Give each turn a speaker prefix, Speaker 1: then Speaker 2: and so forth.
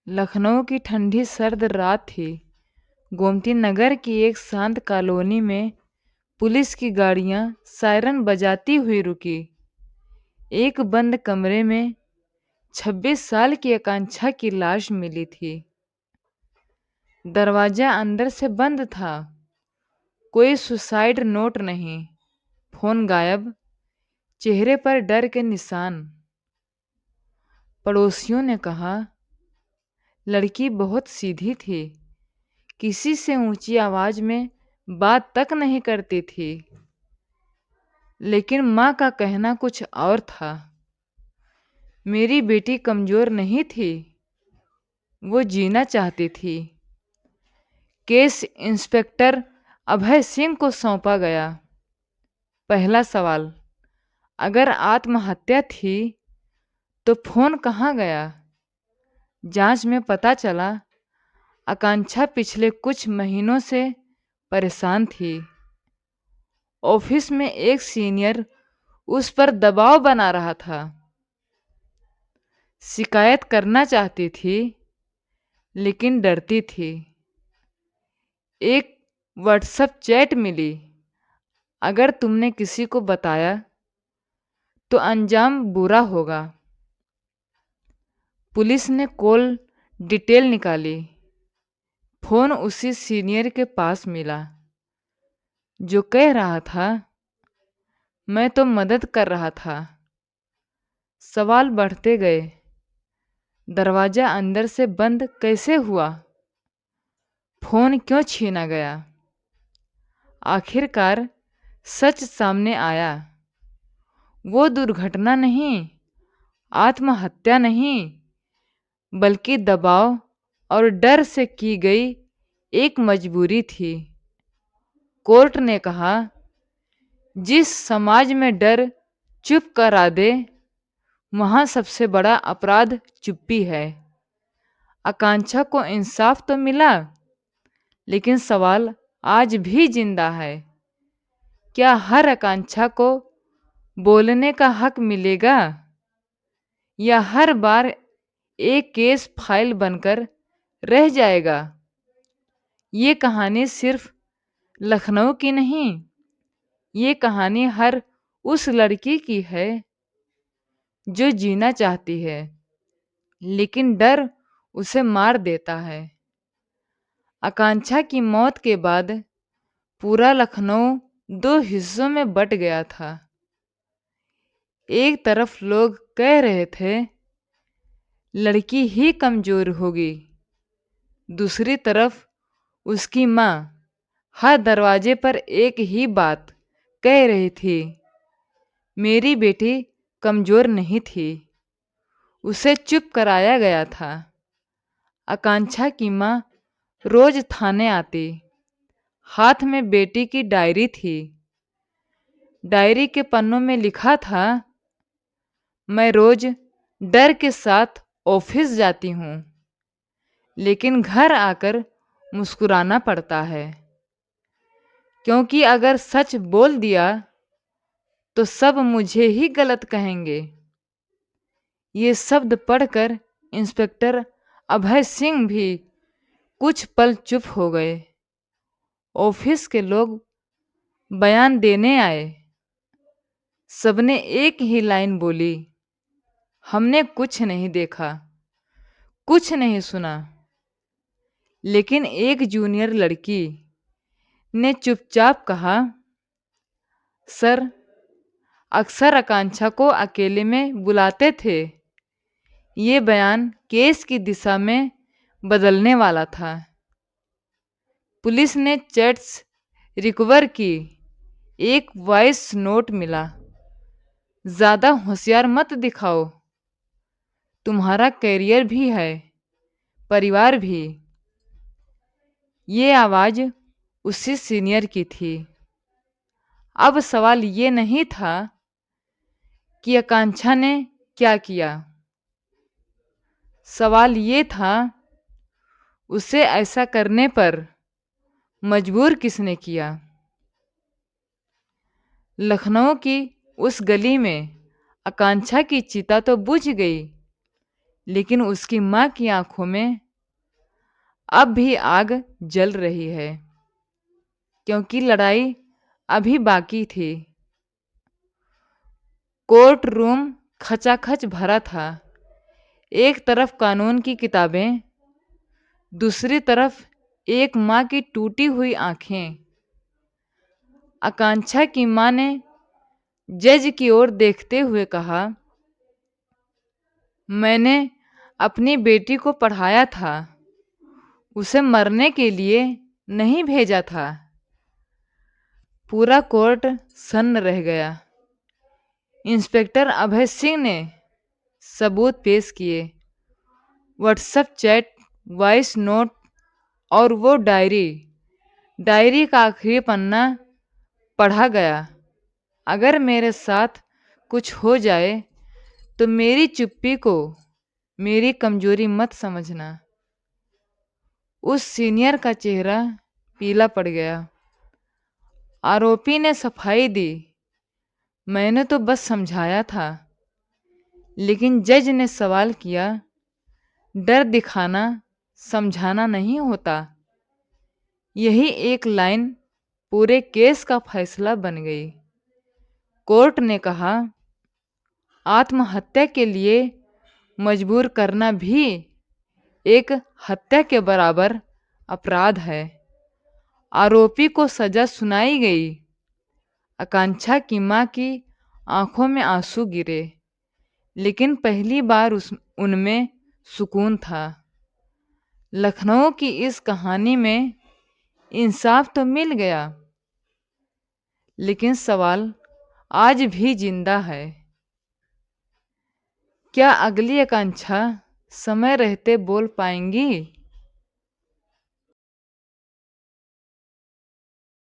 Speaker 1: लखनऊ की ठंडी सर्द रात थी। गोमती नगर की एक शांत कॉलोनी में पुलिस की गाड़ियां सायरन बजाती हुई रुकी। एक बंद कमरे में 26 साल की आकांक्षा की लाश मिली थी। दरवाजा अंदर से बंद था। कोई सुसाइड नोट नहीं, फोन गायब, चेहरे पर डर के निशान। पड़ोसियों ने कहा, लड़की बहुत सीधी थी, किसी से ऊंची आवाज में बात तक नहीं करती थी। लेकिन माँ का कहना कुछ और था। मेरी बेटी कमजोर नहीं थी, वो जीना चाहती थी। केस इंस्पेक्टर अभय सिंह को सौंपा गया। पहला सवाल, अगर आत्महत्या थी तो फोन कहाँ गया? जांच में पता चला आकांक्षा पिछले कुछ महीनों से परेशान थी। ऑफिस में एक सीनियर उस पर दबाव बना रहा था। शिकायत करना चाहती थी लेकिन डरती थी। एक व्हाट्सएप चैट मिली, अगर तुमने किसी को बताया तो अंजाम बुरा होगा। पुलिस ने कॉल डिटेल निकाली। फोन उसी सीनियर के पास मिला जो कह रहा था, मैं तो मदद कर रहा था। सवाल बढ़ते गए। दरवाजा अंदर से बंद कैसे हुआ? फोन क्यों छीना गया? आखिरकार सच सामने आया। वो दुर्घटना नहीं, आत्महत्या नहीं, बल्कि दबाव और डर से की गई एक मजबूरी थी। कोर्ट ने कहा, जिस समाज में डर चुप करा दे, वहां सबसे बड़ा अपराध चुप्पी है। आकांक्षा को इंसाफ तो मिला, लेकिन सवाल आज भी जिंदा है। क्या हर आकांक्षा को बोलने का हक मिलेगा, या हर बार एक केस फाइल बनकर रह जाएगा? ये कहानी सिर्फ लखनऊ की नहीं, ये कहानी हर उस लड़की की है जो जीना चाहती है, लेकिन डर उसे मार देता है। आकांक्षा की मौत के बाद पूरा लखनऊ दो हिस्सों में बट गया था। एक तरफ लोग कह रहे थे, लड़की ही कमजोर होगी। दूसरी तरफ उसकी माँ हर दरवाजे पर एक ही बात कह रही थी, मेरी बेटी कमजोर नहीं थी, उसे चुप कराया गया था। आकांक्षा की माँ रोज थाने आती, हाथ में बेटी की डायरी थी। डायरी के पन्नों में लिखा था, मैं रोज डर के साथ ऑफिस जाती हूँ, लेकिन घर आकर मुस्कुराना पड़ता है, क्योंकि अगर सच बोल दिया तो सब मुझे ही गलत कहेंगे। ये शब्द पढ़कर इंस्पेक्टर अभय सिंह भी कुछ पल चुप हो गए। ऑफिस के लोग बयान देने आए। सबने एक ही लाइन बोली, हमने कुछ नहीं देखा, कुछ नहीं सुना। लेकिन एक जूनियर लड़की ने चुपचाप कहा, सर, अक्सर आकांक्षा को अकेले में बुलाते थे। ये बयान केस की दिशा में बदलने वाला था। पुलिस ने चैट्स रिकवर की। एक वॉइस नोट मिला, ज्यादा होशियार मत दिखाओ, तुम्हारा करियर भी है, परिवार भी। ये आवाज उसी सीनियर की थी। अब सवाल ये नहीं था कि आकांक्षा ने क्या किया, सवाल ये था, उसे ऐसा करने पर मजबूर किसने किया। लखनऊ की उस गली में आकांक्षा की चिता तो बुझ गई, लेकिन उसकी माँ की आंखों में अब भी आग जल रही है, क्योंकि लड़ाई अभी बाकी थी। कोर्ट रूम खचाखच भरा था। एक तरफ कानून की किताबें, दूसरी तरफ एक माँ की टूटी हुई आंखें। आकांक्षा की माँ ने जज की ओर देखते हुए कहा, मैंने अपनी बेटी को पढ़ाया था, उसे मरने के लिए नहीं भेजा था। पूरा कोर्ट सन्न रह गया। इंस्पेक्टर अभय सिंह ने सबूत पेश किए, व्हाट्सएप चैट, वॉइस नोट और वो डायरी। डायरी का आखिरी पन्ना पढ़ा गया, अगर मेरे साथ कुछ हो जाए तो मेरी चुप्पी को मेरी कमजोरी मत समझना। उस सीनियर का चेहरा पीला पड़ गया। आरोपी ने सफाई दी, मैंने तो बस समझाया था। लेकिन जज ने सवाल किया, डर दिखाना समझाना नहीं होता। यही एक लाइन पूरे केस का फैसला बन गई। कोर्ट ने कहा, आत्महत्या के लिए मजबूर करना भी एक हत्या के बराबर अपराध है। आरोपी को सजा सुनाई गई। आकांक्षा की माँ की आंखों में आंसू गिरे, लेकिन पहली बार उनमें सुकून था। लखनऊ की इस कहानी में इंसाफ तो मिल गया, लेकिन सवाल आज भी जिंदा है। क्या अगली आकांक्षा समय रहते बोल पाएंगी?